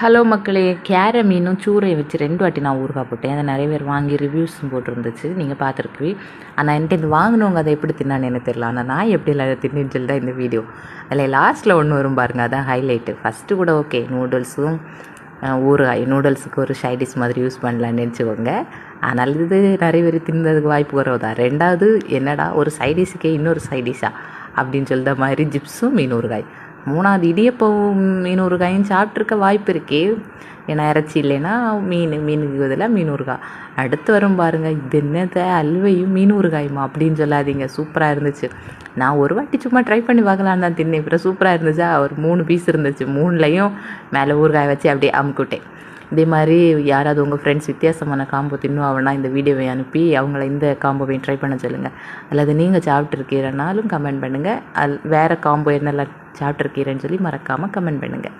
Hello மக்களே, கேரை மீனும் சூறையை வச்சு 2 வாட்டி நான் ஊறுகாய் போட்டேன். அதை நிறைய பேர் வாங்கி ரிவ்யூஸும் போட்டிருந்துச்சு, நீங்கள் பார்த்துருக்குவி. ஆனால் என்கிட்ட இது வாங்கினவங்க அதை எப்படி தின்னான்னு எனக்கு தெரியல. ஆனால் நான் எப்படி இல்லை அதை தின்னு சொல்லி தான் இந்த வீடியோ. அதில் லாஸ்ட்டில் ஒன்று வரும் பாருங்கள், அதான் ஹைலைட்டு. ஃபஸ்ட்டு கூட ஓகே, நூடுல்ஸும் ஊறுகாய், நூடுல்ஸுக்கு ஒரு சைடிஷ் மாதிரி யூஸ் பண்ணலான்னு நினச்சிக்கோங்க. ஆனால் இது நிறைய பேர் தின்னதுக்கு வாய்ப்பு வரவுதான். ரெண்டாவது என்னடா ஒரு சைடிஷுக்கே இன்னொரு சைடிஷா அப்படின்னு சொல்லிட்ட மாதிரி ஜிப்ஸும் மீன் ஊறுகாய். மூணாவது இடியப்பவும் மீன் ஊறுகாயும் சாப்பிட்ருக்க வாய்ப்பு இருக்கே. ஏன்னா இறைச்சி இல்லைன்னா மீனுக்கு பதிலாக மீன் ஊறுகாய். அடுத்து வரும் பாருங்கள், இது என்னத்தை அல்வையும் மீன் ஊறுகாயுமா அப்படின்னு சொல்லாதீங்க. சூப்பராக இருந்துச்சு. நான் ஒரு வாட்டி சும்மா ட்ரை பண்ணி பார்க்கலான்னு தான் தின்னேன். அப்புறம் சூப்பராக இருந்துச்சா, ஒரு 3 பீஸ் இருந்துச்சு. 3லையும் மேலே ஊறுகாய் வச்சு அப்படியே அமுக்கிவிட்டேன். இதே மாதிரி யாராவது உங்கள் ஃப்ரெண்ட்ஸ் வித்தியாசமான காம்போ தின்னுவாங்கன்னா இந்த வீடியோவை அனுப்பி அவங்கள இந்த காம்போவையும் ட்ரை பண்ண சொல்லுங்கள். அல்லது நீங்கள் சாப்பிட்ருக்கீரனாலும் கமெண்ட் பண்ணுங்கள். வேறு காம்போ என்னெல்லாம் சாப்பிட்ருக்கீரன்னு சொல்லி மறக்காமல் கமெண்ட் பண்ணுங்கள்.